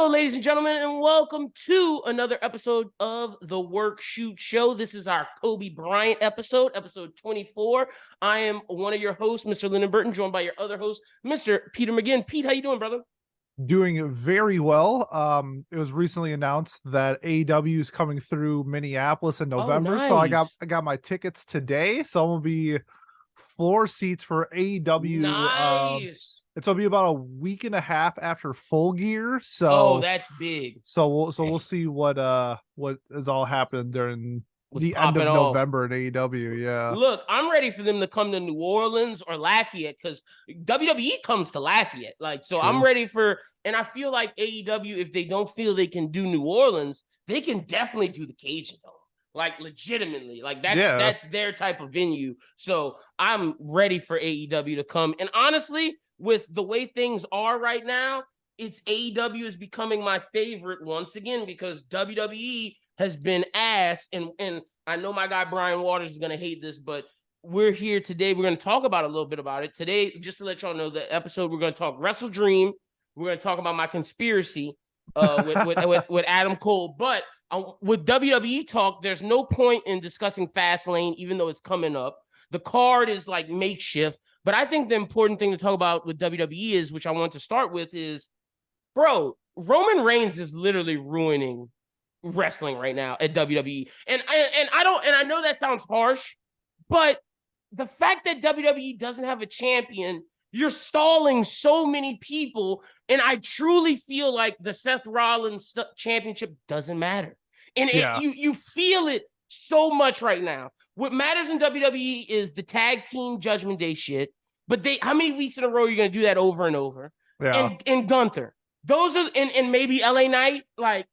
Hello, ladies and gentlemen, and welcome to another episode of the Work Shoot Show. This is our Kobe Bryant episode 24. I am one of your hosts, Mr. Lyn and Burton, joined by your other host, Mr. Peter McGinn. Pete, how you doing, brother? Doing very well. It was recently announced that AEW is coming through Minneapolis in November. Nice. So I got my tickets today. So I'm gonna be floor seats for AEW. Nice. It's gonna be about a week and a half after Full Gear. So that's big. So we'll see what is all happening during What's the end of popping off. November in AEW. Yeah. Look, I'm ready for them to come to New Orleans or Lafayette because WWE comes to Lafayette. True. I'm ready for, and I feel like AEW, if they don't feel they can do New Orleans, they can definitely do the Cajun Dome. Like legitimately, like that's their type of venue. So I'm ready for AEW to come. And honestly, with the way things are right now, it's AEW is becoming my favorite once again because WWE has been ass. And I know my guy Brian Waters is gonna hate this, but we're here today. We're gonna talk about a little bit about it today. Just to let y'all know, the episode we're gonna talk WrestleDream. We're gonna talk about my conspiracy with Adam Cole, but. With WWE talk, there's no point in discussing Fastlane, even though it's coming up. The card is like makeshift, but I think the important thing to talk about with WWE is, which I want to start with, is, bro, Roman Reigns is literally ruining wrestling right now at WWE, and I know that sounds harsh, but the fact that WWE doesn't have a champion, you're stalling so many people, and I truly feel like the Seth Rollins championship doesn't matter. And you feel it so much right now. What matters in WWE is the tag team Judgment Day shit. But how many weeks in a row are you going to do that over and over? Yeah. And Gunther. Those are, and maybe LA Knight. Like,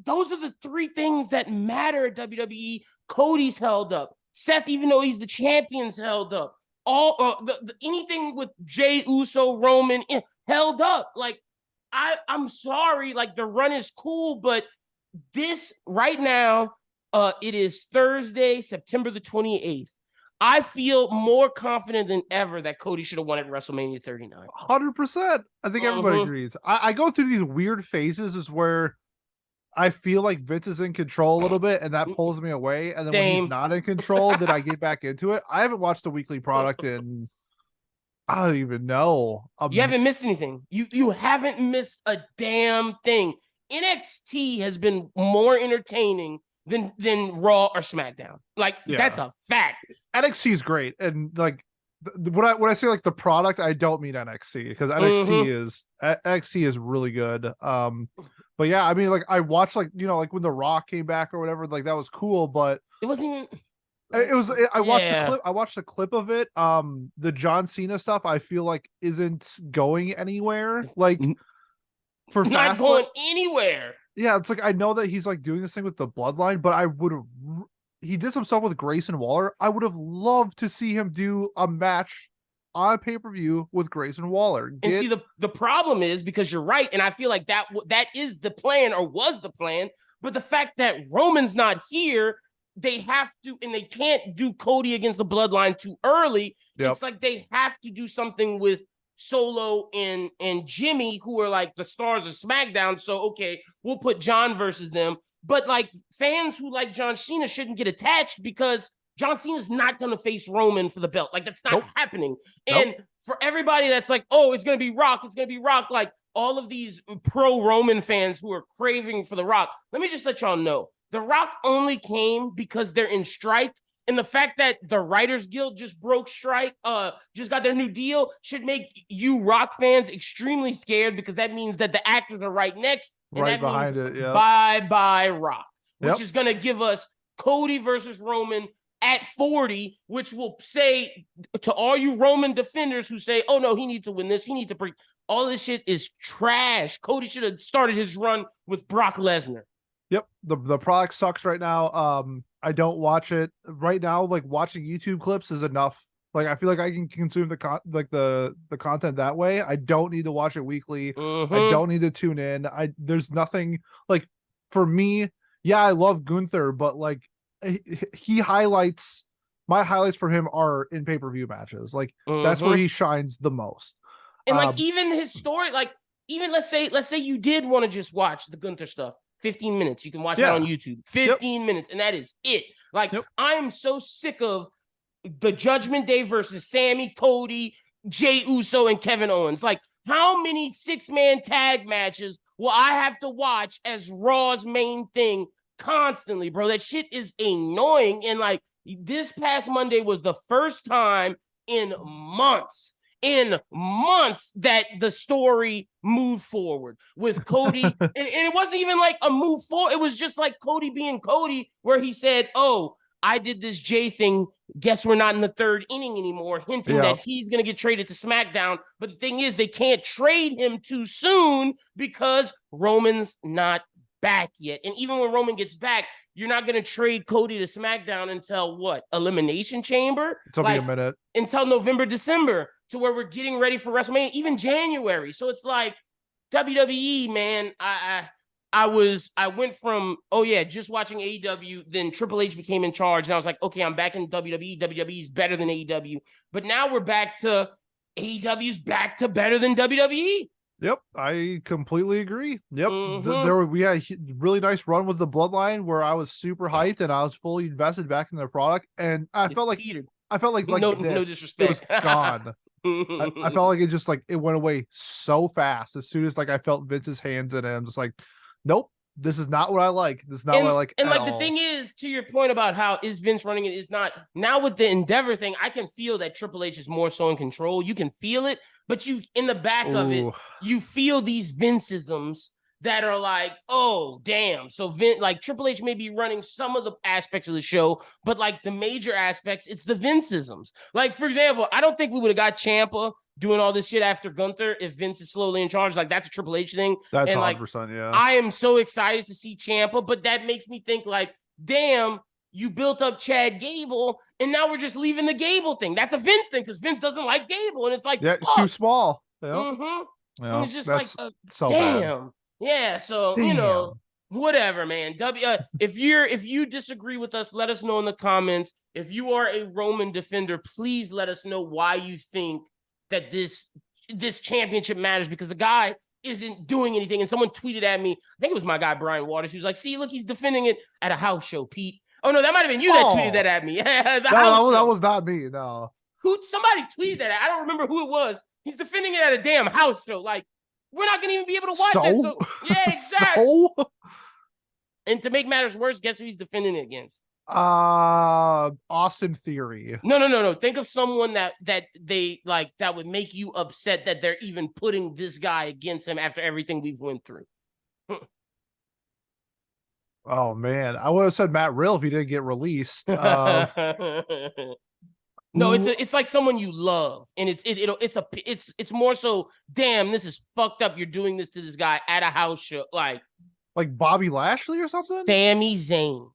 those are the three things that matter at WWE. Cody's held up. Seth, even though he's the champion's held up. All anything with Jey Uso, Roman, held up. Like, I'm sorry. Like, the run is cool, but this right now, it is Thursday, September the 28th. I feel more confident than ever that Cody should have won at WrestleMania 39. 100%. I think everybody agrees. I go through these weird phases is where I feel like Vince is in control a little bit, and that pulls me away. And then when he's not in control, then I get back into it. I haven't watched the weekly product in, I don't even know. You haven't missed anything. You haven't missed a damn thing. NXT has been more entertaining than Raw or SmackDown. Like, that's a fact. NXT is great, and like when I say like the product, I don't mean NXT because NXT is really good. But yeah, I mean, like I watched like when The Rock came back or whatever, like that was cool, but it wasn't even. I watched the clip. I watched the clip of it. The John Cena stuff, I feel like isn't going anywhere. Like for not going anywhere. Yeah, it's like I know that he's like doing this thing with the bloodline, but I would have. He did some stuff with Grayson Waller. I would have loved to see him do a match on pay-per-view with Grayson Waller. And see, the problem is, because you're right, and I feel like that is the plan, or was the plan, but the fact that Roman's not here, they have to, and they can't do Cody against the bloodline too early. Yep. It's like they have to do something with Solo and Jimmy, who are like the stars of SmackDown. So, okay, we'll put John versus them. But like fans who like John Cena shouldn't get attached because John Cena's not going to face Roman for the belt. Like, that's not happening. And for everybody that's like, oh, it's going to be Rock. It's going to be Rock. Like all of these pro-Roman fans who are craving for The Rock. Let me just let y'all know. The Rock only came because they're in strike. And the fact that the Writers Guild just broke strike, just got their new deal, should make you Rock fans extremely scared, because that means that the actors are right next. And right that behind means it, yeah. Bye Rock, which is going to give us Cody versus Roman at 40, which will say to all you Roman defenders who say, oh no, he needs to win this, he needs to break. All this shit is trash. Cody should have started his run with Brock Lesnar. Yep, the product sucks right now. I don't watch it right now. Like, watching YouTube clips is enough. Like, I feel like I can consume the content that way. I don't need to watch it weekly. I don't need to tune in. There's nothing like, for me. Yeah, I love Gunther, but like he highlights, my highlights from him are in pay-per-view matches. Like that's where he shines the most. And like even his story, like even let's say you did want to just watch the Gunther stuff, 15 minutes. You can watch that on YouTube. 15 minutes, and that is it. Like, I am so sick of the Judgment Day versus Sammy, Cody, Jey Uso, and Kevin Owens. Like, how many 6-man tag matches will I have to watch as Raw's main thing constantly, bro? That shit is annoying. And like, this past Monday was the first time in months that the story moved forward with Cody. and it wasn't even like a move forward. It was just like Cody being Cody, where he said, oh, I did this Jay thing. Guess we're not in the third inning anymore, hinting that he's going to get traded to SmackDown. But the thing is, they can't trade him too soon because Roman's not back yet. And even when Roman gets back, you're not going to trade Cody to SmackDown until what? Elimination Chamber? It'll be a minute. Until November, December, to where we're getting ready for WrestleMania, even January. So it's like, WWE, man, I went from, just watching AEW, then Triple H became in charge, and I was like, okay, I'm back in WWE. WWE is better than AEW. But now we're back to AEW's back to better than WWE. Yep, I completely agree. Yep, we had a really nice run with the Bloodline where I was super hyped and I was fully invested back in the product, and I felt like no disrespect, it was gone. I felt like it went away so fast as soon as like I felt Vince's hands in it. I'm just like, nope, this is not what I like. This is not what I like. And like the thing is, to your point about how is Vince running it, is not now with the Endeavor thing. I can feel that Triple H is more so in control. You can feel it, but you in the back of it, you feel these Vinceisms that are like, oh damn. So Triple H may be running some of the aspects of the show, but like the major aspects, it's the Vinceisms. Like, for example, I don't think we would have got Ciampa doing all this shit after Gunther if Vince is slowly in charge. Like, that's a Triple H thing. That's and 100%, yeah. I am so excited to see Ciampa, but that makes me think like, damn, you built up Chad Gable, and now we're just leaving the Gable thing. That's a Vince thing because Vince doesn't like Gable, and it's like, it's too small. And it's just like, so damn. Bad. Yeah, so whatever, man. If you disagree with us, let us know in the comments. If you are a Roman defender, please let us know why you think that this championship matters, because the guy isn't doing anything. And someone tweeted at me, I think it was my guy Brian Waters, he was like, see, look, he's defending it at a house show, Pete. Oh no, that might have been you that tweeted that at me. That was not me. No. Somebody tweeted that. I don't remember who it was. He's defending it at a damn house show. Like, we're not gonna even be able to watch it. So yeah, exactly. And to make matters worse, guess who he's defending it against? Austin Theory. No. Think of someone that they like that would make you upset that they're even putting this guy against him after everything we've went through. Oh man, I would have said Matt Riddle if he didn't get released. No, it's like someone you love, and it's more so, damn, this is fucked up. You're doing this to this guy at a house show, like Bobby Lashley or something. Sami Zayn.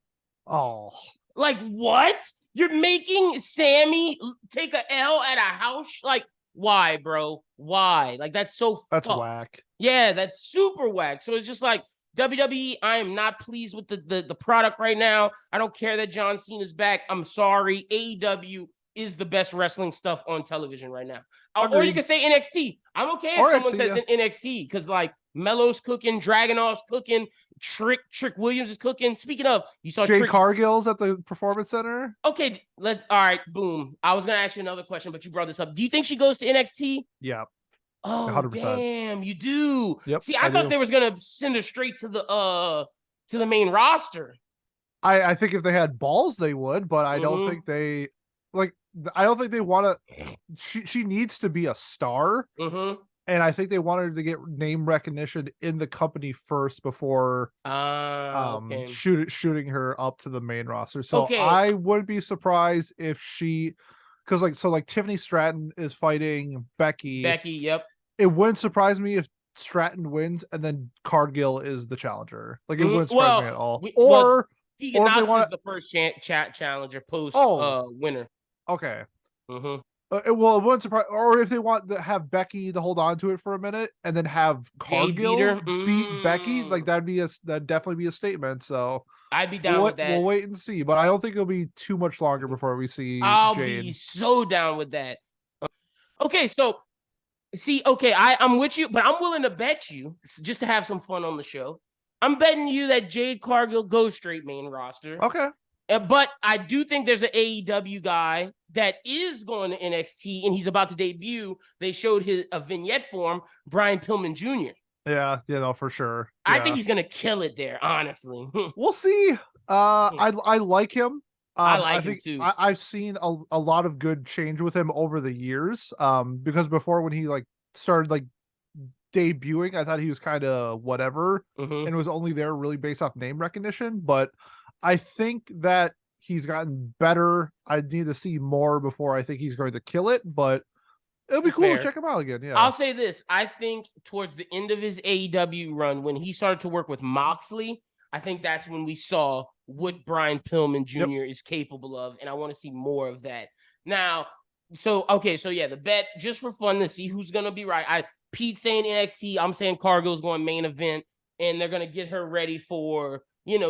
Oh, like what? You're making Sammy take a L at a house? Like, why, bro? Why? Like, that's fucked. Whack. Yeah, that's super whack. So it's just like, WWE, I am not pleased with the product right now. I don't care that John Cena's back. I'm sorry. AEW is the best wrestling stuff on television right now. Or you can say NXT. I'm okay if someone says NXT, because like Melo's cooking, Dragunov's cooking, Trick Williams is cooking. Speaking of, you saw Jade Cargill's at the Performance Center. Okay, all right, boom. I was gonna ask you another question, but you brought this up. Do you think she goes to NXT? Yeah. Oh, 100%. Damn, you do. Yep, see, I thought they was gonna send her straight to the main roster. I think if they had balls, they would, but I don't think they like. I don't think they want to. She needs to be a star, and I think they want her to get name recognition in the company first before shooting her up to the main roster. So I wouldn't be surprised if she. Because Tiffany Stratton is fighting Becky. Yep. It wouldn't surprise me if Stratton wins and then Cargill is the challenger. Like, it wouldn't surprise me at all. Keegan Knox is the first challenger post winner. Okay. It wouldn't surprise. Or if they want to have Becky to hold on to it for a minute and then have Cargill beat Becky, like that'd definitely be a statement. So I'd be down with that. We'll wait and see, but I don't think it'll be too much longer before we see. I'll be so down with that. Okay, so See, okay, I'm with you, but I'm willing to bet you, just to have some fun on the show, I'm betting you that Jade Cargill goes straight main roster. Okay. But I do think there's an AEW guy that is going to NXT, and he's about to debut. They showed a vignette for him, Brian Pillman Jr. Yeah, no, for sure. I think he's going to kill it there, honestly. We'll see. I like him. I like him too. I've seen a lot of good change with him over the years. Because before, when he like started like debuting, I thought he was kind of whatever, and was only there really based off name recognition. But I think that he's gotten better. I need to see more before I think he's going to kill it, but it'll be cool to check him out again. Yeah. I'll say this. I think towards the end of his AEW run, when he started to work with Moxley, I think that's when we saw what Brian Pillman Jr. is capable of, and I want to see more of that. Now, the bet, just for fun to see who's going to be right. Pete's saying NXT, I'm saying Cargill's going main event, and they're going to get her ready for,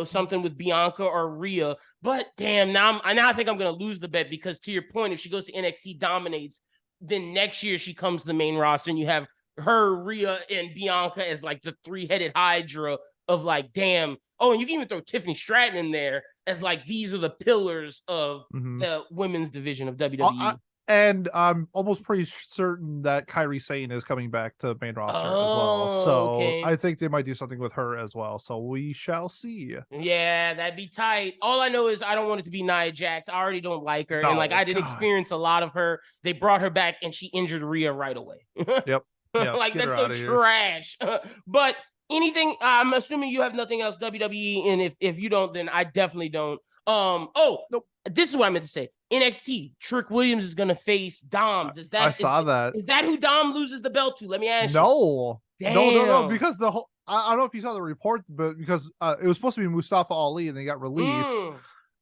something with Bianca or Rhea. But damn, now I think I'm going to lose the bet, because to your point, if she goes to NXT, dominates, then next year she comes to the main roster, and you have her, Rhea, and Bianca as like the three-headed Hydra of like, damn. Oh, and you can even throw Tiffany Stratton in there as like, these are the pillars of the women's division of WWE. And I'm almost pretty certain that Kairi Sane is coming back to main roster as well. So I think they might do something with her as well. So we shall see. Yeah, that'd be tight. All I know is I don't want it to be Nia Jax. I already don't like her. And I did experience a lot of her. They brought her back and she injured Rhea right away. Yep. Like, that's so trash. But anything, I'm assuming you have nothing else, WWE. And if you don't, then I definitely don't. Nope. This is what I meant to say. NXT, Trick Williams is gonna face Dom. Is that who Dom loses the belt to? Let me ask you. No. No. Because the whole, I don't know if you saw the report, but because it was supposed to be Mustafa Ali and they got released.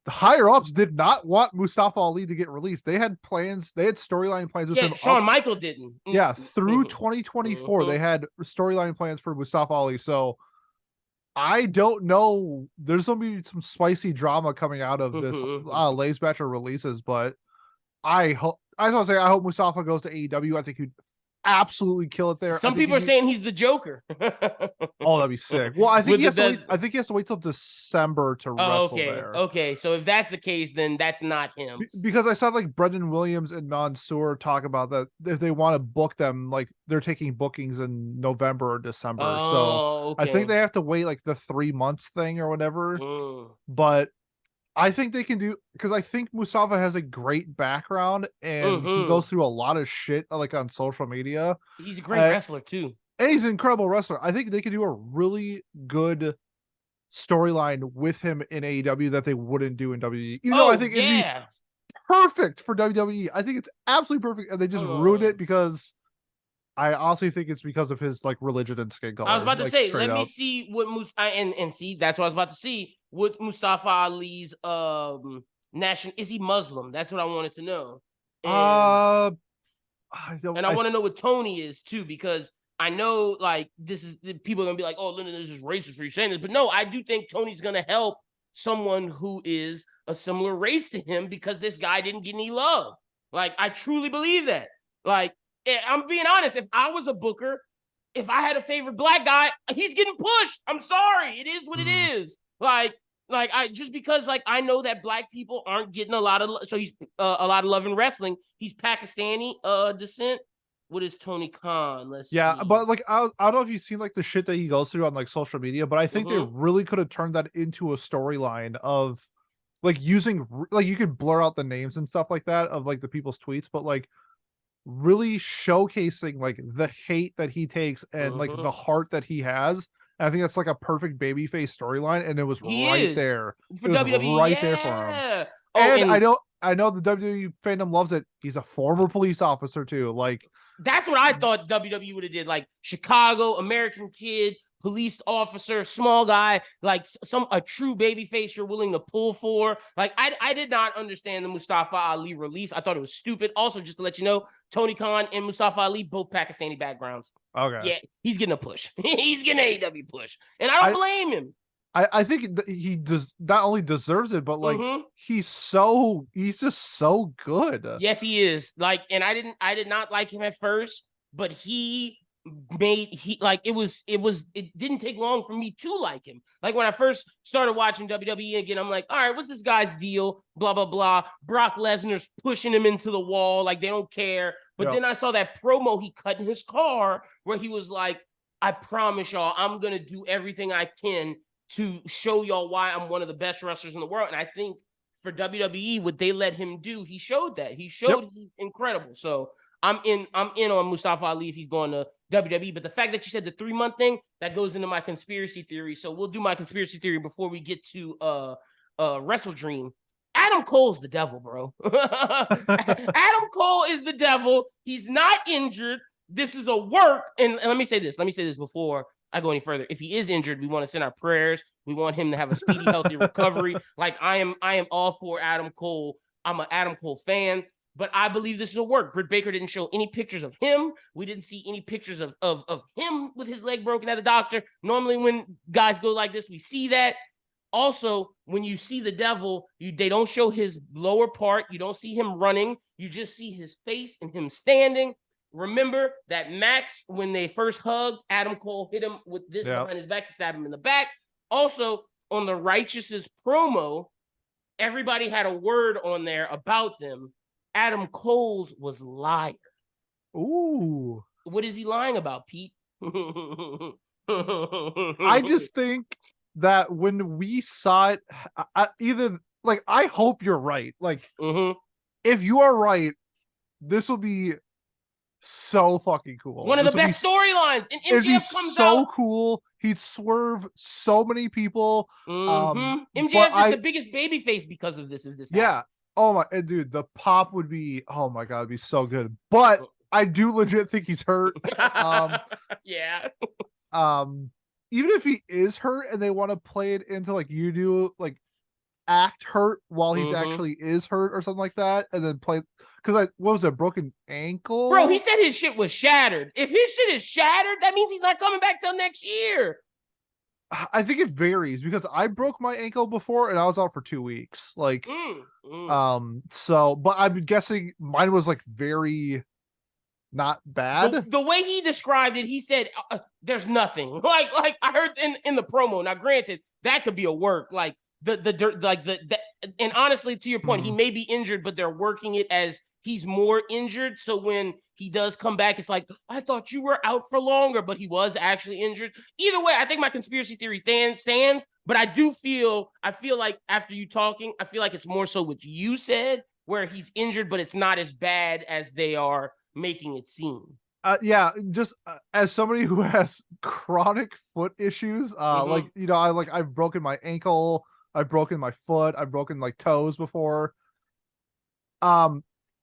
The higher ups did not want Mustafa Ali to get released. They had plans. They had storyline plans with him. Shawn Michael didn't. Yeah, through 2024, they had storyline plans for Mustafa Ali. So I don't know. There's gonna be some spicy drama coming out of this Lay's Batch of releases, but I hope. I was gonna say I hope Mustafa goes to AEW. I think he'd absolutely kill it there. Some people are saying he's the Joker. Oh, that'd be sick. Well, I think he has to wait. I think he has to wait till December to wrestle there. Okay, so if that's the case, then that's not him. Because I saw like Brendan Williams and Mansoor talk about that if they want to book them, like they're taking bookings in November or December. I think they have to wait like the 3 months thing or whatever. But I think they can do, because I think Mustafa has a great background and he goes through a lot of shit like on social media. He's a great wrestler too. And he's an incredible wrestler. I think they could do a really good storyline with him in AEW that they wouldn't do in WWE. Even though I think it'd be perfect for WWE. I think it's absolutely perfect. And they just ruined it because I honestly think it's because of his like religion and skin color. I was about to say, let me see what that's what I was about to see. What Mustafa Ali's national, is he Muslim? That's what I wanted to know. And, I want to know what Tony is too, because I know like people are gonna be like, oh, Lyndon, this is racist for you saying this, but no, I do think Tony's gonna help someone who is a similar race to him, because this guy didn't get any love. Like, I truly believe that. Like, I'm being honest. If I was a booker, if I had a favorite black guy, he's getting pushed. I'm sorry. It is what it is. Like I just because like I know that black people aren't getting a lot of so he's a lot of love in wrestling. He's Pakistani descent. What is Tony Khan? Let's see. But like I don't know if you've seen like the shit that he goes through on like social media, but I think they really could have turned that into a storyline of like using like you could blur out the names and stuff like that of like the people's tweets, but like really showcasing like the hate that he takes and like the heart that he has. I think that's like a perfect babyface storyline, and it was there for WWE. There for him. And I know the WWE fandom loves it. He's a former police officer too. Like, that's what I thought WWE would have did. Like Chicago, American kid, police officer, small guy, like a true babyface you're willing to pull for. Like, I did not understand the Mustafa Ali release. I thought it was stupid. Also, just to let you know, Tony Khan and Mustafa Ali, both Pakistani backgrounds. Okay. Yeah, he's getting a push. He's getting an AEW push. And I don't blame him. I think he does not only deserves it, but like he's just so good. Yes, he is. Like, and I did not like him at first. but it didn't take long for me to like him. Like when I first started watching WWE again, I'm like, all right, what's this guy's deal? Blah, blah, blah. Brock Lesnar's pushing him into the wall. Like they don't care. But then I saw that promo he cut in his car where he was like, I promise y'all, I'm going to do everything I can to show y'all why I'm one of the best wrestlers in the world. And I think for WWE, what they let him do, he showed that. He showed he's incredible. So I'm in on Mustafa Ali if he's going to WWE. But the fact that you said the 3-month thing, that goes into my conspiracy theory. So we'll do my conspiracy theory before we get to WrestleDream. Adam Cole's the devil, bro. Adam Cole is the devil. He's not injured. This is a work. And let me say this before I go any further. If he is injured, we want to send our prayers. We want him to have a speedy, healthy recovery. Like I am all for Adam Cole. I'm an Adam Cole fan, but I believe this is a work. Britt Baker didn't show any pictures of him. We didn't see any pictures of him with his leg broken at the doctor. Normally when guys go like this, we see that. Also, when you see the devil, they don't show his lower part. You don't see him running. You just see his face and him standing. Remember that Max, when they first hugged, Adam Cole hit him with this behind his back to stab him in the back. Also, on the Righteous's promo, everybody had a word on there about them. Adam Cole's was liar. Ooh. What is he lying about, Pete? I just think that when we saw it, I hope you're right. Like, if you are right, this will be so fucking cool. One of the best storylines. And MJF comes so out. Cool. He'd swerve so many people. MJF is the biggest babyface because of this. Happens. Oh my dude, the pop would be it'd be so good. But I do legit think he's hurt. Yeah. Even if he is hurt and they want to play it into like you do, like act hurt while he's actually is hurt or something like that, and then play what was it, broken ankle? Bro, he said his shit was shattered. If his shit is shattered, that means he's not coming back till next year. I think it varies because I broke my ankle before and I was out for 2 weeks. Like, so, but I'm guessing mine was like very not bad. The way he described it, he said, "There's nothing." Like I heard in the promo. Now, granted, that could be a work. Like and honestly, to your point, he may be injured, but they're working it as he's more injured. So when he does come back, it's like, I thought you were out for longer, but he was actually injured. Either way, I think my conspiracy theory stands, but I feel like after you talking, I feel like it's more so what you said, where he's injured, but it's not as bad as they are making it seem. Just as somebody who has chronic foot issues, I've broken my ankle, I've broken my foot, I've broken like toes before.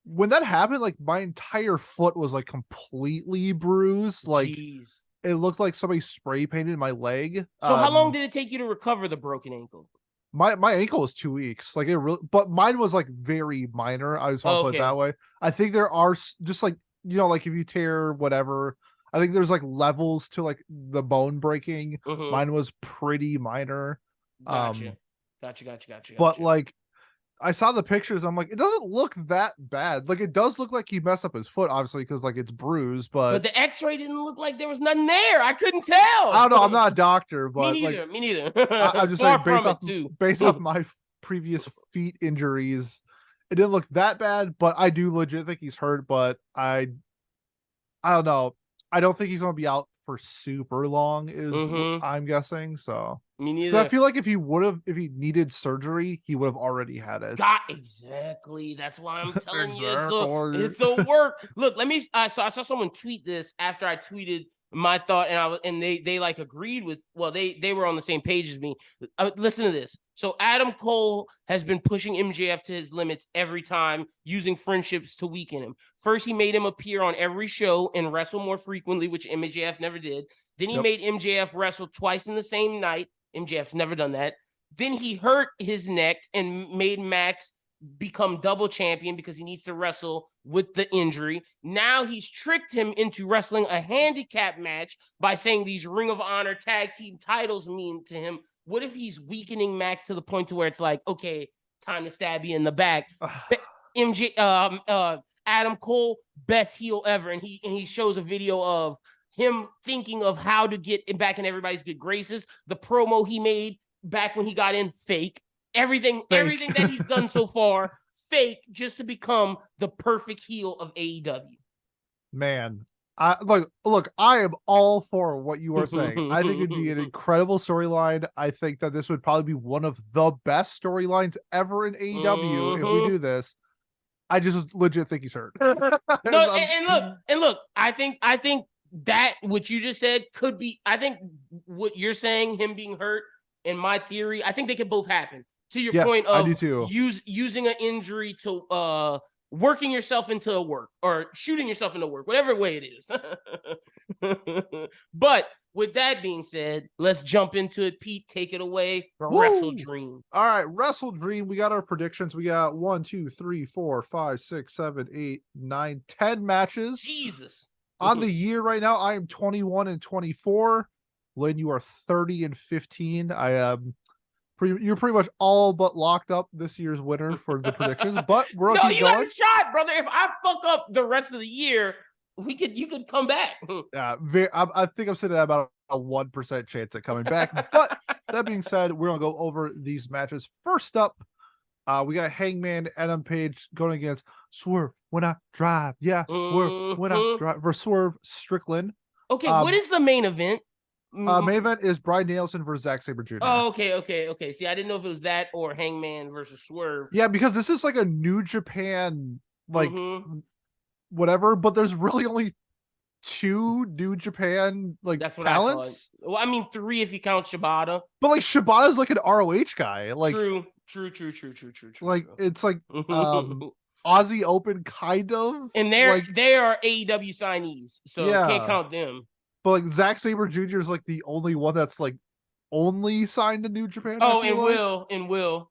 When that happened, like my entire foot was like completely bruised. Like, jeez. It looked like somebody spray painted my leg. So how long did it take you to recover the broken ankle? My ankle was 2 weeks. Like it really, but mine was like very minor. I just want to put it that way. I think there are just like, like if you tear whatever, I think there's like levels to like the bone breaking. Mine was pretty minor. Gotcha. But like, I saw the pictures. I'm like, it doesn't look that bad. Like, it does look like he messed up his foot, obviously, because like it's bruised. But the X-ray didn't look like there was nothing there. I couldn't tell. I don't know. I'm not a doctor, but me neither. I'm just saying, based off my previous feet injuries, it didn't look that bad. But I do legit think he's hurt. But I don't know. I don't think he's going to be out for super long. I'm guessing so. Me neither. I feel like if he needed surgery, he would have already had it. Exactly. That's why I'm telling you it's a work. Look, I saw someone tweet this after I tweeted my thought, and they like agreed with. Well, they were on the same page as me. Listen to this. So Adam Cole has been pushing MJF to his limits every time, using friendships to weaken him. First, he made him appear on every show and wrestle more frequently, which MJF never did. Then he made MJF wrestle twice in the same night. MJF's never done that. Then he hurt his neck and made Max become double champion because he needs to wrestle with the injury. Now he's tricked him into wrestling a handicap match by saying these Ring of Honor tag team titles mean to him. What if he's weakening Max to the point to where it's like, okay, time to stab you in the back? Adam Cole, best heel ever, and he shows a video of him thinking of how to get back in everybody's good graces. The promo he made back when he got in, fake. Everything that he's done so far, fake, just to become the perfect heel of AEW. Man, look, I am all for what you are saying. I think it'd be an incredible storyline. I think that this would probably be one of the best storylines ever in AEW if we do this. I just legit think he's hurt. No, and look, I think that what you just said could be. I think what you're saying, him being hurt, in my theory, I think they could both happen. To your point of using an injury to working yourself into a work or shooting yourself into work, whatever way it is. But with that being said, let's jump into it. Pete, take it away. WrestleDream. All right, WrestleDream. We got our predictions. We got 1, 2, 3, 4, 5, 6, 7, 8, 9, 10 matches. Jesus. On the year right now, I am 21-24. Lynn, you are 30-15. You're pretty much all but locked up this year's winner for the predictions, but we're no, you got a shot, brother. If I fuck up the rest of the year, you could come back. Yeah, I think I'm sitting at about a 1% chance at coming back. But that being said, we're gonna go over these matches. First up, we got Hangman Adam Page going against Swerve when I drive. Yeah, Swerve when I drive for Swerve Strickland. Okay, what is the main event? Main event is Bryan Danielson versus Zack Sabre Jr. Oh, okay. See, I didn't know if it was that or Hangman versus Swerve. Yeah, because this is like a New Japan, like whatever, but there's really only 2 New Japan like that's what talents. Well, I mean 3 if you count Shibata. But like Shibata's like an ROH guy. Like true. Like it's like Aussie Open kind of. And they are AEW signees, so can't count them. But like Zack Sabre Jr. is like the only one that's like only signed to New Japan. Oh, and Will.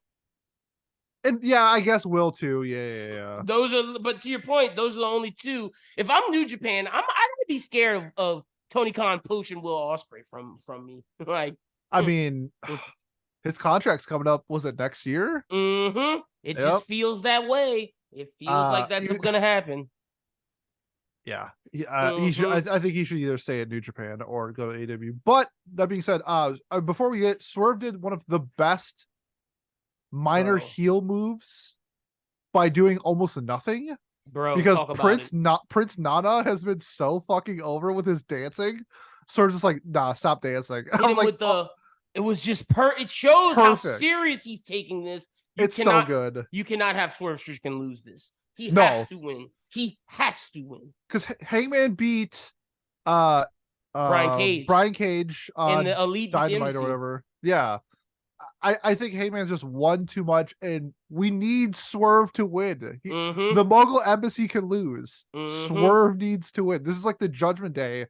And yeah, I guess Will too. Yeah. Those are, but to your point, those are the only 2. If I'm New Japan, I would be scared of Tony Khan poaching Will Ospreay from me. Like, I mean, his contract's coming up. Was it next year? It just feels that way. It feels like that's gonna happen. Yeah, he should. I think he should either stay at New Japan or go to AEW. But that being said, before we get, Swerve did one of the best minor heel moves by doing almost nothing. Bro, because Prince Nana has been so fucking over with his dancing. Swerve's just like, nah, stop dancing. I was like, it was just it shows how serious he's taking this. It's so good. You cannot have Swerve Strickland lose this. He has to win. He has to win. Because Hangman beat Brian Cage in the Elite Dynamite or whatever. Yeah. I think Hangman just won too much, and we need Swerve to win. The Mogul Embassy can lose. Swerve needs to win. This is like the Judgment Day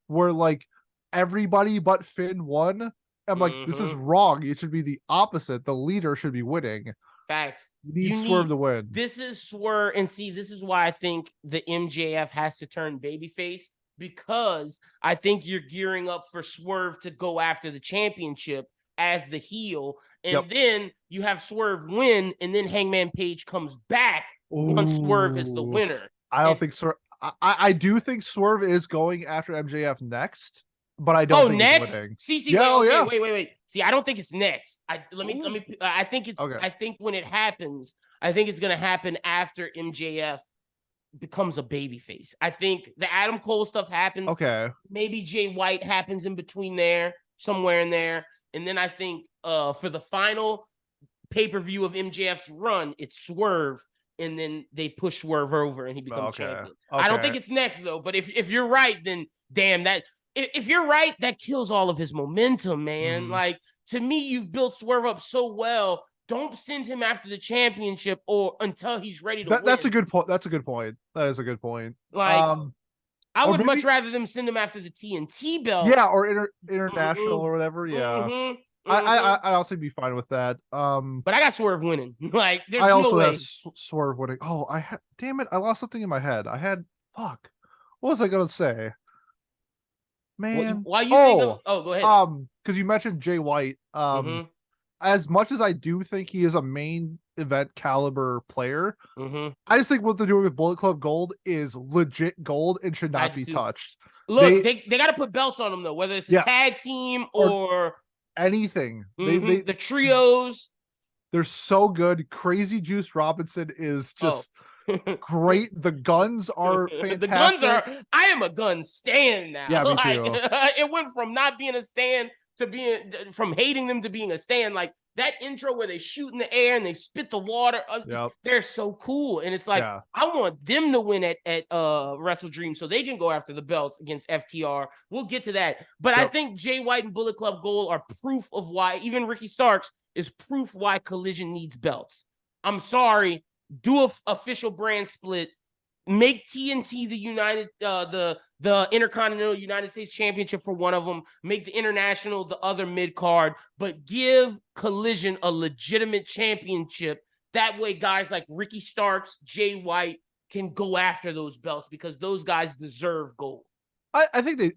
where like everybody but Finn won. I'm like, this is wrong. It should be the opposite. The leader should be winning. Facts. You need Swerve to win. This is Swerve, and see, this is why I think the MJF has to turn babyface, because I think you're gearing up for Swerve to go after the championship as the heel, and then you have Swerve win, and then Hangman Page comes back once Swerve is the winner. I don't think Swerve. I do think Swerve is going after MJF next. But I don't think next? He's winning. Wait. See, I don't think it's next. I think it's I think when it happens, I think it's gonna happen after MJF becomes a babyface. I think the Adam Cole stuff happens. Okay. Maybe Jay White happens in between there, somewhere in there. And then I think for the final pay-per-view of MJF's run, it's Swerve. And then they push Swerve over and he becomes champion. I don't think it's next though. But if you're right, then damn that. If you're right, that kills all of his momentum, man. Like, to me, you've built Swerve up so well. Don't send him after the championship or until he's ready to win. That's a good point. That is a good point. Like, I would much rather them send him after the TNT belt. Yeah, or international or whatever. Yeah. I'd also be fine with that. But I got Swerve winning. Like, there's I also no way. have Swerve winning. Oh, damn it! I lost something in my head. What was I gonna say? Man, why you think of, go ahead. Because you mentioned Jay White. As much as I do think he is a main event caliber player. Mm-hmm. I just think what they're doing with Bullet Club Gold is legit gold and should not be touched. Look, they got to put belts on them though, whether it's a tag team or anything. The trios. They're so good. Crazy Juice Robinson is just great. The guns are fantastic. The guns are. I am a gun stan now. Yeah, me too. It went from not being a stan to being from hating them to being a stan. Like that intro where they shoot in the air and they spit the water. They're so cool, and it's like I want them to win at WrestleDream so they can go after the belts against FTR. We'll get to that, but I think Jay White and Bullet Club Gold are proof of why. Even Ricky Starks is proof why Collision needs belts. I'm sorry. Do a official brand split. Make TNT the United, the Intercontinental United States Championship for one of them. Make the International the other mid card, but give Collision a legitimate championship. That way, guys like Ricky Starks, Jay White can go after those belts because those guys deserve gold. I think the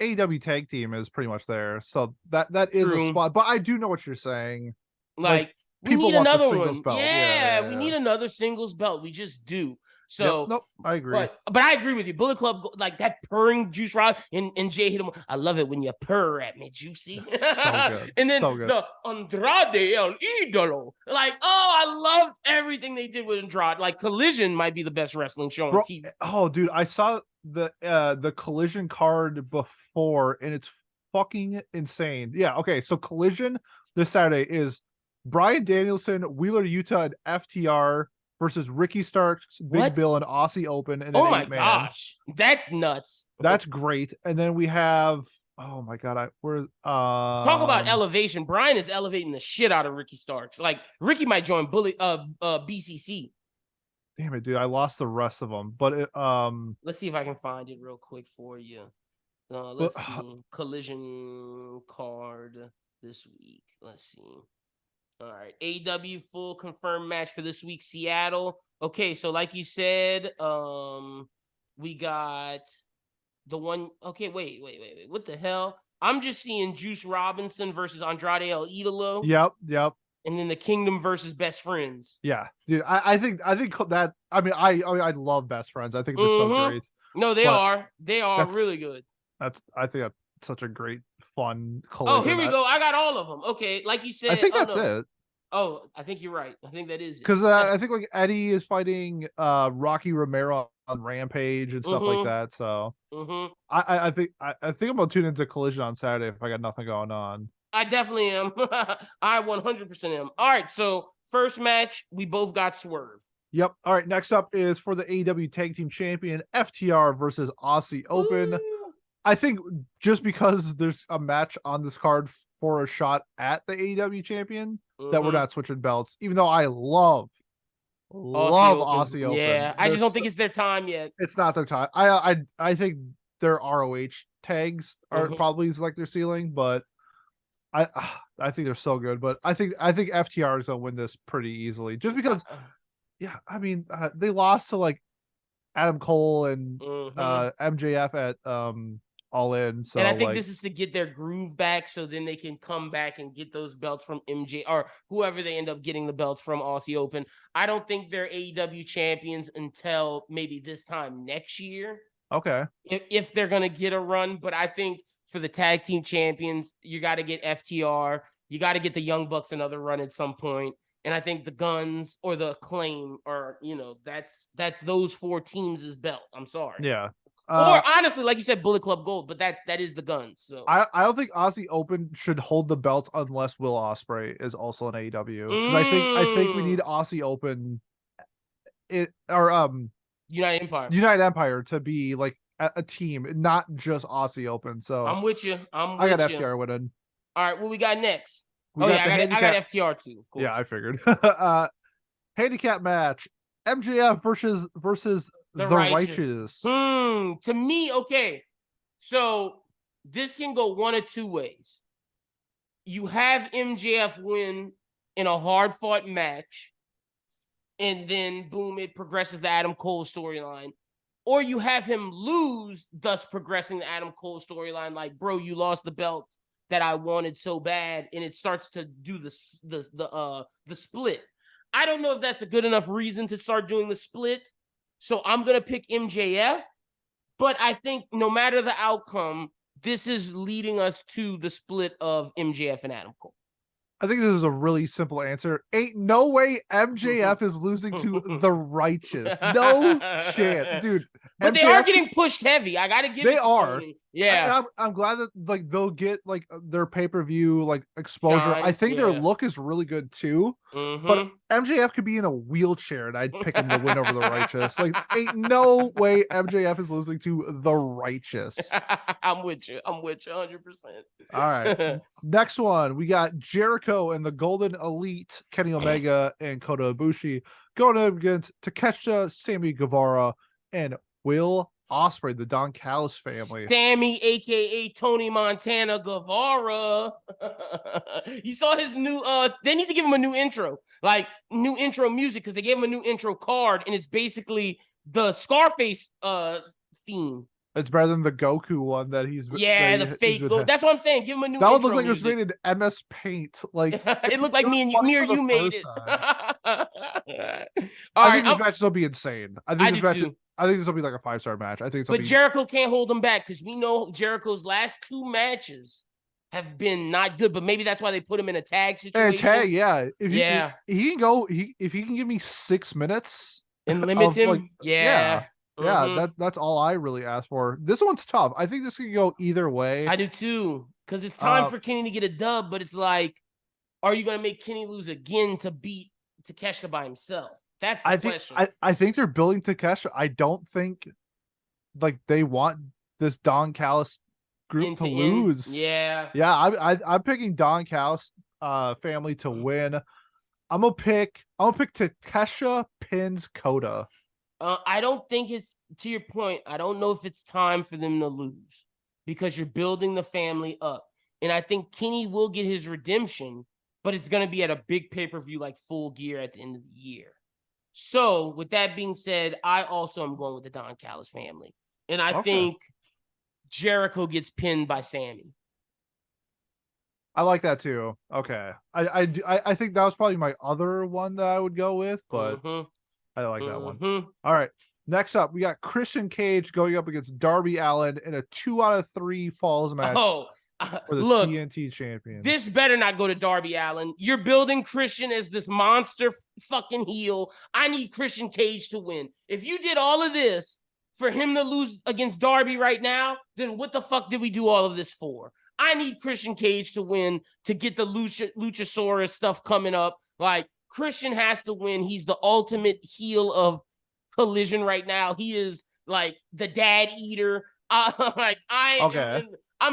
AEW tag team is pretty much there, so that is a spot. But I do know what you're saying. Like we need another one. Belt. Yeah, we need another singles belt. We just do. So nope, I agree. But I agree with you. Bullet Club, like that purring Juice Rod and Jay hit him. I love it when you purr at me, Juicy. So good. And then the Andrade El Idolo. Like, I loved everything they did with Andrade. Like Collision might be the best wrestling show on TV. Oh, dude, I saw the Collision card before, and it's fucking insane. Yeah, okay. So Collision this Saturday is Bryan Danielson, Wheeler Yuta, and FTR versus Ricky Starks, Big Bill, and Aussie Open. And oh my gosh, that's nuts. That's great. And then we have, oh my god, talk about elevation. Bryan is elevating the shit out of Ricky Starks. Like Ricky might join BCC. Damn it, dude, I lost the rest of them. But let's see if I can find it real quick for you. Let's see. Collision card this week. Let's see. All right, AEW full confirmed match for this week, Seattle. Okay, so like you said, we got the one. Okay, wait. What the hell? I'm just seeing Juice Robinson versus Andrade El Idolo. Yep. And then the Kingdom versus Best Friends. Yeah, dude. I think that. I love Best Friends. I think they're so great. No, they are. They are really good. I think that's such a great fun Collision. Oh, here we go. I got all of them. Okay, like you said. I think that's it. Oh, I think you're right. I think that is it. Because I think like Eddie is fighting Rocky Romero on Rampage and stuff like that. So I think I'm gonna tune into Collision on Saturday if I got nothing going on. I definitely am. I 100% am. All right, so first match, we both got Swerve. Yep. All right, next up is for the AEW Tag Team Champion, FTR versus Aussie Open. Ooh. I think just because there's a match on this card for a shot at the AEW champion, that we're not switching belts, even though I love Aussie Open. Yeah, I just don't think it's their time yet. It's not their time. I think their ROH tags are probably like their ceiling, but I think they're so good. But I think FTR is gonna win this pretty easily, just because. Yeah, I mean they lost to like Adam Cole and MJF at All In. So, and I think this is to get their groove back, so then they can come back and get those belts from MJ or whoever they end up getting the belts from Aussie Open. I don't think they're AEW champions until maybe this time next year. Okay, if they're gonna get a run, but I think for the tag team champions, you got to get FTR, you got to get the Young Bucks another run at some point. And I think the Guns or the Acclaim are, that's those four teams' belt. I'm sorry. Yeah. Or honestly, like you said, Bullet Club Gold, but that is the Guns. So I don't think Aussie Open should hold the belts unless Will Ospreay is also an AEW. Because I think we need Aussie Open United Empire to be like a team, not just Aussie Open. So I'm with you. I got FTR winning. All right, what we got next? I got FTR too, of course. Yeah, I figured. Handicap match. MJF versus the Righteous. To me, okay. So this can go one of two ways. You have MJF win in a hard-fought match, and then boom, it progresses the Adam Cole storyline. Or you have him lose, thus progressing the Adam Cole storyline. Like, bro, you lost the belt that I wanted so bad, and it starts to do the split. I don't know if that's a good enough reason to start doing the split. So I'm going to pick MJF. But I think no matter the outcome, this is leading us to the split of MJF and Adam Cole. I think this is a really simple answer. Ain't no way MJF is losing to the Righteous. No chance, dude. But MJF, they are getting pushed heavy. I gotta give it to Tony. Yeah, I'm glad that like they'll get like their pay-per-view like exposure. I think their look is really good too. But MJF could be in a wheelchair and I'd pick him to win over the Righteous. Like, ain't no way MJF is losing to the Righteous. I'm with you 100%. All right, next one, we got Jericho and the Golden Elite, Kenny Omega and Kota Ibushi, going up against Takeshita, Sammy Guevara, and Will Ospreay, the Don Callis family. Sammy, aka Tony Montana Guevara. You saw his new they need to give him a new intro, like new intro music, because they gave him a new intro card, and it's basically the Scarface theme. It's better than the Goku one that he's the fake. That's what I'm saying. Give him a new. That one looked like it was made in MS Paint. Like it looked like me or you made it. I think this match will be insane. I think this will be like a 5-star match. I think. But Jericho can't hold him back because we know Jericho's last 2 matches have been not good. But maybe that's why they put him in a tag situation. If he can go. If he can give me 6 minutes and limit him, that's all I really ask for. This one's tough. I think this can go either way. I do too, because it's time for Kenny to get a dub, but it's like, are you going to make Kenny lose again to beat Takeshita by himself? That's the question. I think they're building Takeshita. I don't think like they want this Don Callis group to lose. I'm picking Don Callis family to win. I'm gonna pick Takeshita pins Kota. I don't think it's, to your point, I don't know if it's time for them to lose because you're building the family up. And I think Kenny will get his redemption, but it's going to be at a big pay-per-view like Full Gear at the end of the year. So with that being said, I also am going with the Don Callis family. And I think Jericho gets pinned by Sammy. I like that too. Okay. I think that was probably my other one that I would go with, but I like that one. All right. Next up, we got Christian Cage going up against Darby Allin in a 2 out of 3 falls match for the TNT champion. This better not go to Darby Allin. You're building Christian as this monster fucking heel. I need Christian Cage to win. If you did all of this for him to lose against Darby right now, then what the fuck did we do all of this for? I need Christian Cage to win to get the Luchasaurus stuff coming up. Like, Christian has to win. He's the ultimate heel of Collision right now. He is like the dad eater. I'm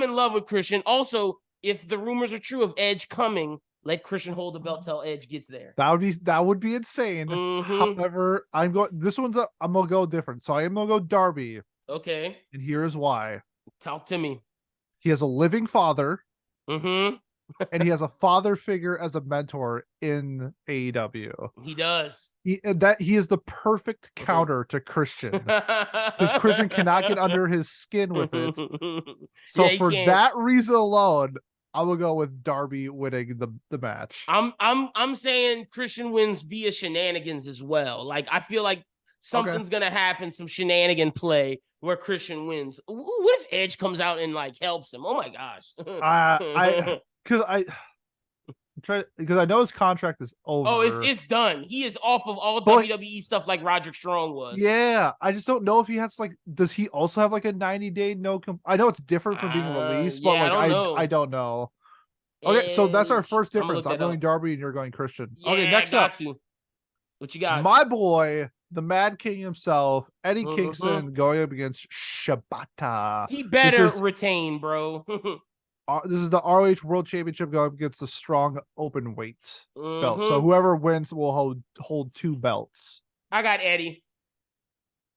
in love with Christian. Also, if the rumors are true of Edge coming, let Christian hold the belt till Edge gets there. That would be insane. However, I'm gonna go different. So I am gonna go Darby. Okay. And here is why. Talk to me. He has a living father. And he has a father figure as a mentor in AEW. He does. He is the perfect counter to Christian. Because Christian cannot get under his skin with it. So for that reason alone, I will go with Darby winning the match. I'm saying Christian wins via shenanigans as well. Like, I feel like something's gonna happen, some shenanigan play where Christian wins. What if Edge comes out and like helps him? Oh my gosh. Because I know his contract is over. Oh, it's done. He is off of all WWE stuff like Roderick Strong was. Yeah, I just don't know if he has like. Does he also have like a 90-day I know it's different from being released, but like I don't know. Okay, so that's our first difference. I'm going Darby and you're going Christian. Yeah, okay, next up, what you got? My boy, the Mad King himself, Eddie Kingston, going up against Shibata. He better retain, bro. This is the ROH World Championship going up against the strong open weight belt. So whoever wins will hold 2 belts. I got Eddie.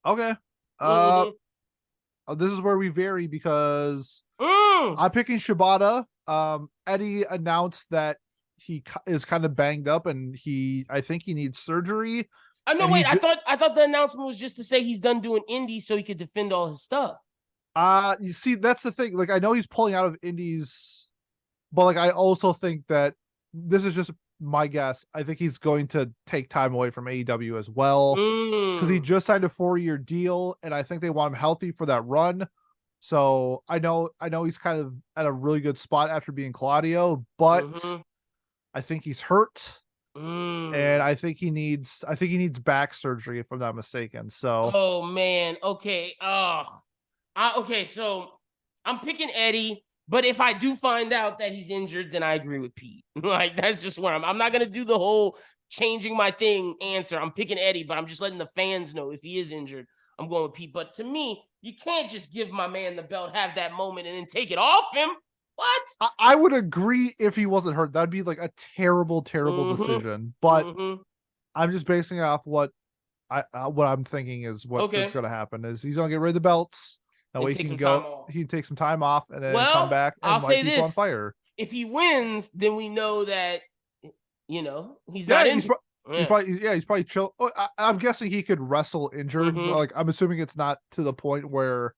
Okay. This is where we vary because I'm picking Shibata. Eddie announced that he is kind of banged up and I think he needs surgery. No, wait. I thought the announcement was just to say he's done doing indies so he could defend all his stuff. You see, that's the thing. Like, I know he's pulling out of indies, but like, I also think that this is just my guess, I think he's going to take time away from AEW as well because he Mm. just signed a 4-year deal, and I think they want him healthy for that run. So I know he's kind of at a really good spot after being Claudio, but Mm-hmm. I think he's hurt, and Mm. I think he needs back surgery if I'm not mistaken. So Oh man. Okay. Okay. So I'm picking Eddie, but if I do find out that he's injured, then I agree with Pete. Like that's just where I'm not gonna do the whole changing my thing answer. I'm picking Eddie, but I'm just letting the fans know if he is injured, I'm going with Pete. But to me, you can't just give my man the belt, have that moment, and then take it off him. What? I would agree if he wasn't hurt. That'd be like a terrible, terrible Mm-hmm. decision. But Mm-hmm. I'm just basing it off what I'm thinking is what's Okay. going to happen is he's going to get rid of the belts. That And way take some time off. he can take some time off and then come Well, back I'll and light say people on this: fire. if he wins, then we know that he's Yeah, not injured. Yeah. he's probably chill. I'm guessing he could wrestle injured. Mm-hmm. Like I'm assuming it's not to the point where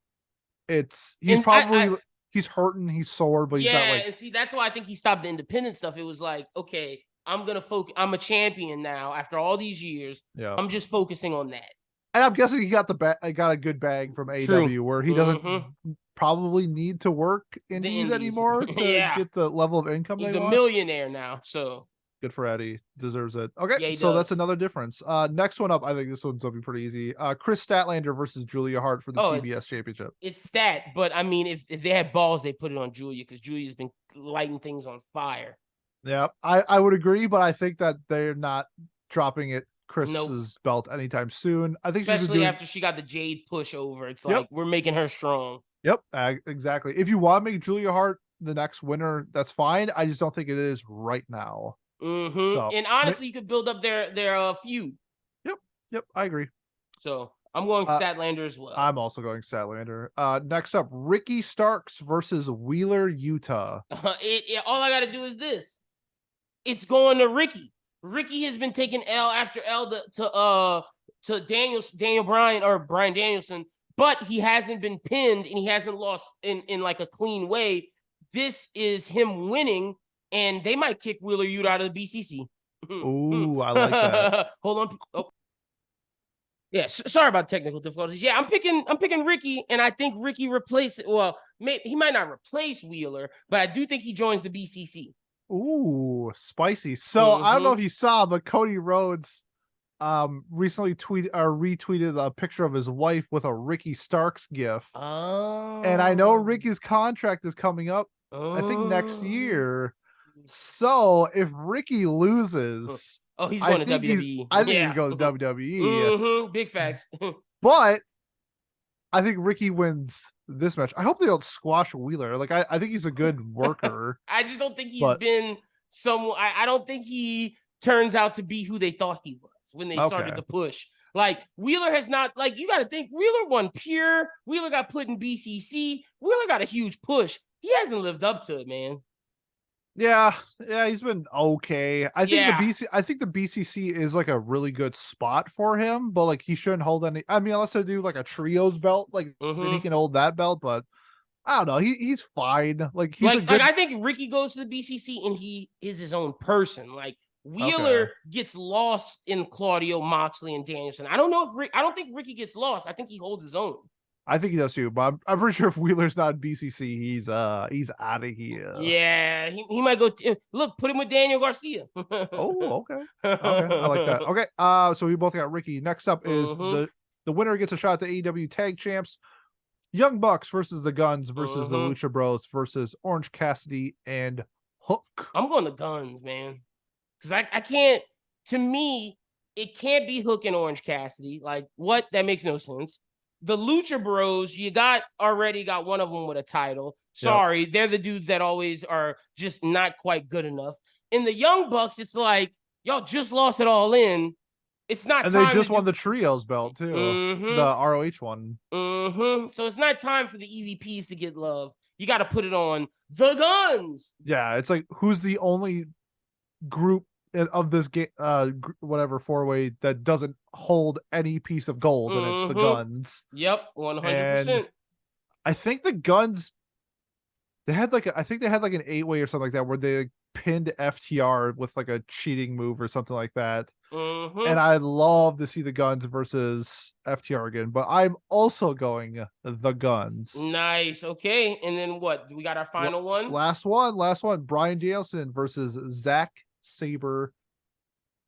he's And probably he's hurting, he's sore, but he's not yeah, like. and see, that's why I think he stopped the independent stuff. It was like, okay, I'm gonna focus. I'm a champion now after all these years. Yeah. I'm just focusing on that. And I'm guessing he got got a good bag from True. AEW where he doesn't Mm-hmm. probably need to work The indies Indies. anymore to Yeah. get the level of income He's they a want. millionaire now. So Good for Eddie. Deserves it. Okay, yeah, he so that's does. another difference. Next one up, I think this one's gonna be pretty easy. Chris Statlander versus Julia Hart for the Oh, TBS Championship. it's stat, but I mean, if they had balls, they put it on Julia because Julia's been lighting things on fire. Yeah, I would agree, but I think that they're not dropping it Nope. Chris's belt anytime soon. I think she's been Especially doing. after she got the Jade push over. It's Yep, like we're making her strong. yep, exactly. If you want to make Julia Hart the next winner, that's fine. I just don't think it is right now. Mm-hmm. So, And honestly, you could build up their feud. yep, yep, I agree. So I'm going Uh, Statlander as well. I'm also going Statlander. Next up, Ricky Starks versus Wheeler Utah. All I got to do is this. It's going to Ricky. Ricky has been taking L after L to Daniel Bryan or Bryan Danielson, but he hasn't been pinned and he hasn't lost in like a clean way. This is him winning, and they might kick Wheeler Utah out of the BCC. Ooh, I like that. Hold on. Oh. Yeah, sorry about technical difficulties. Yeah, I'm picking Ricky, and I think Ricky replaces. Well, he might not replace Wheeler, but I do think he joins the BCC. Ooh, spicy. So I don't know if you saw, but Cody Rhodes recently retweeted a picture of his wife with a Ricky Starks gif. Oh. And I know Ricky's contract is coming up, I think next year. So if Ricky loses, he's going to WWE. I think he's going to WWE. Mm-hmm. Big facts. But I think Ricky wins this match. I hope they don't squash Wheeler. Like I think he's a good worker. I just don't think he's been someone. I don't think he turns out to be who they thought he was when they started to push. Like Wheeler has not. Like you got to think Wheeler won Pure. Wheeler got put in BCC. Wheeler got a huge push. He hasn't lived up to it, man. Yeah, he's been okay. I think the BCC is like a really good spot for him, but like he shouldn't hold any. I mean, unless they do like a trios belt, like then he can hold that belt. But I don't know. He's fine. Like he's like I think Ricky goes to the BCC and he is his own person. Like Wheeler gets lost in Claudio, Moxley, and Danielson. I don't know if I don't think Ricky gets lost. I think he holds his own. I think he does too, but I'm pretty sure if Wheeler's not in BCC, he's out of here. Yeah, he might go. Look, put him with Daniel Garcia. Oh, okay, I like that. Okay, so we both got Ricky. Next up is the winner gets a shot at the AEW Tag Champs. Young Bucks versus the Guns versus the Lucha Bros versus Orange Cassidy and Hook. I'm going to Guns, man, because I can't. To me, it can't be Hook and Orange Cassidy. Like what? That makes no sense. The Lucha Bros, you already got one of them with a title. Sorry, they're the dudes that always are just not quite good enough. In the Young Bucks, it's like y'all just lost it all in. It's not. And they just won the trios belt too, the ROH one. So it's not time for the EVPs to get love. You got to put it on the Guns. Yeah, it's like who's the only group of this game, whatever 4-way that doesn't hold any piece of gold, and it's the Guns. Yep, 100%. I think the Guns, I think they had like an 8-way or something like that, where they pinned FTR with like a cheating move or something like that. Mm-hmm. And I'd love to see the Guns versus FTR again, but I'm also going the Guns. Nice. Okay. And then what? We got our final one? Last one. Bryan Danielson versus Zack Sabre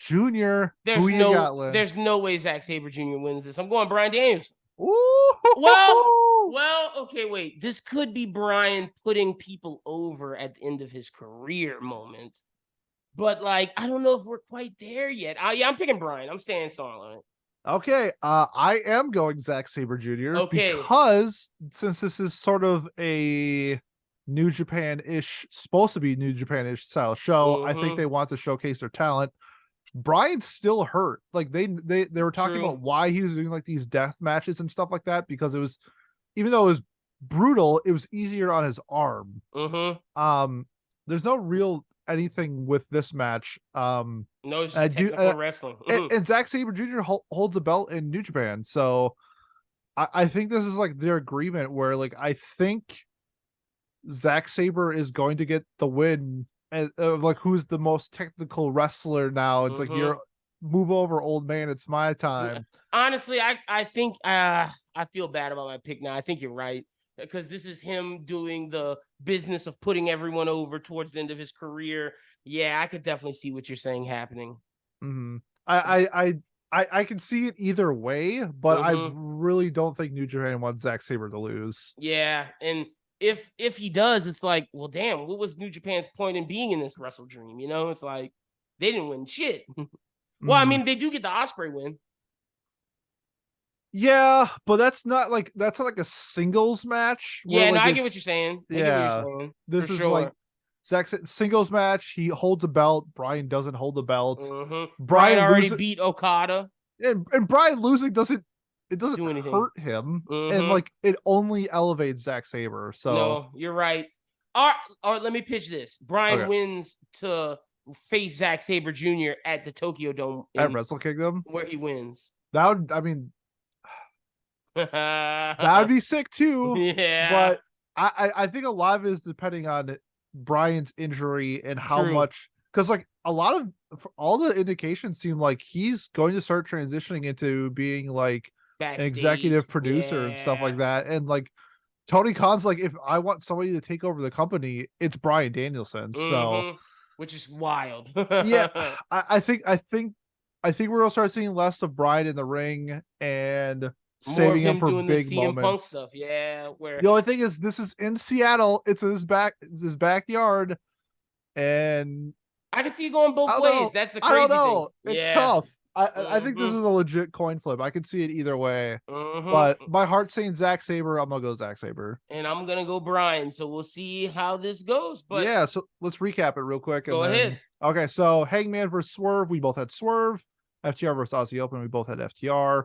Jr. There's no way Zack Sabre Jr. wins this. I'm going Bryan Danielson. Ooh. Well, okay, wait. This could be Bryan putting people over at the end of his career moment. But like, I don't know if we're quite there yet. I'm picking Bryan. I'm staying strong on it. Okay, I am going Zack Sabre Jr. Okay. Because since this is sort of a New Japan-ish, supposed to be New Japan-ish style show, I think they want to showcase their talent. Bryan's still hurt. Like they were talking about why he was doing like these death matches and stuff like that, because it was, even though it was brutal, it was easier on his arm. There's no real anything with this match. No, it's just technical wrestling. And Zack Sabre Jr. holds a belt in New Japan, so I think this is like their agreement where like I think Zack Sabre is going to get the win, and like who's the most technical wrestler now. It's like, you're move over, old man, it's my time. Honestly, I think I feel bad about my pick now. I think you're right, because this is him doing the business of putting everyone over towards the end of his career. Yeah, I could definitely see what you're saying happening. I can see it either way, but I really don't think New Japan wants Zack Sabre to lose. Yeah, and if he does, it's like, well, damn, what was New Japan's point in being in this WrestleDream? You know, it's like they didn't win shit. Well, I mean, they do get the Ospreay win. Yeah, but that's not like a singles match. Yeah, no, I get what you're saying. Yeah, this is like Zack's singles match. He holds a belt. Bryan doesn't hold the belt. Bryan already beat Okada, and Bryan losing doesn't hurt him, and like it only elevates Zack Sabre. So no, you're right. All right, let me pitch this. Bryan wins to face Zack Sabre Jr. at the Tokyo Dome at Wrestle Kingdom, where he wins. That would, I mean, that would be sick too. Yeah, but I think a lot of it is depending on Bryan's injury and how much, because like a lot of all the indications seem like he's going to start transitioning into being like backstage, an executive producer and stuff like that. And like Tony Khan's like, if I want somebody to take over the company, it's Bryan Danielson. So which is wild. Yeah, I think we're gonna start seeing less of Bryan in the ring and more saving him for doing big the CM moments. Punk stuff. Yeah, where the only thing is this is in Seattle. It's his backyard, and I can see it going both ways. That's the crazy I don't know. Thing. It's tough. I think this is a legit coin flip. I can see it either way. But my heart's saying Zack Sabre. I'm gonna go Zack Sabre. And I'm gonna go Bryan. So we'll see how this goes. But yeah, so let's recap it real quick. Go ahead. Okay, so Hangman versus Swerve, we both had Swerve. FTR versus Aussie Open, we both had FTR.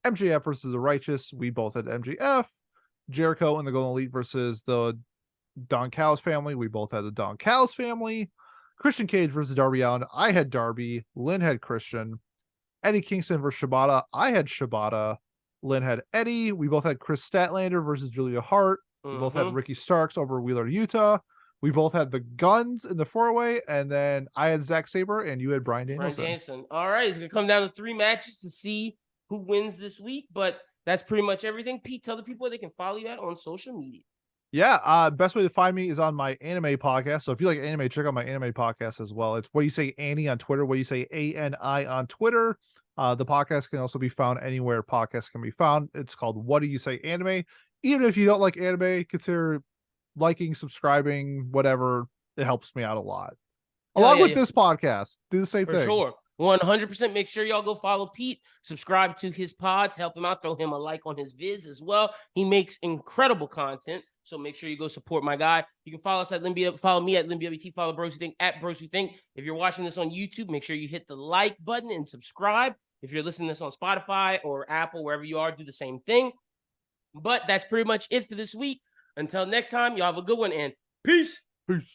MJF versus the Righteous, we both had MJF. Jericho and the Golden Elite versus the Don Callis family, we both had the Don Callis family. Christian Cage versus Darby Allin, I had Darby. Lynn had Christian. Eddie Kingston versus Shibata, I had Shibata. Lynn had Eddie. We both had Chris Statlander versus Julia Hart. We both had Ricky Starks over Wheeler Yuta. We both had the Guns in the 4-way, and then I had Zack Sabre, and you had Bryan Danielson. All right, it's gonna come down to 3 matches to see who wins this week, but that's pretty much everything. Pete, tell the people where they can follow you at on social media. Yeah, best way to find me is on my anime podcast. So if you like anime, check out my anime podcast as well. It's What Do You Say Annie on Twitter, What Do You Say ANI on Twitter. The podcast can also be found anywhere podcasts can be found. It's called What Do You Say Anime. Even if you don't like anime, consider liking, subscribing, whatever. It helps me out a lot. Along with this podcast, do the same thing. For sure. 100%. Make sure y'all go follow Pete, subscribe to his pods, help him out, throw him a like on his vids as well. He makes incredible content, so make sure you go support my guy. You can follow us at Limbia, follow me at LimbiaBT, follow Bros Who Think at Bros Who Think. If you're watching this on YouTube, make sure you hit the like button and subscribe. If you're listening to this on Spotify or Apple, wherever you are, do the same thing. But that's pretty much it for this week. Until next time, y'all have a good one, and peace. Peace.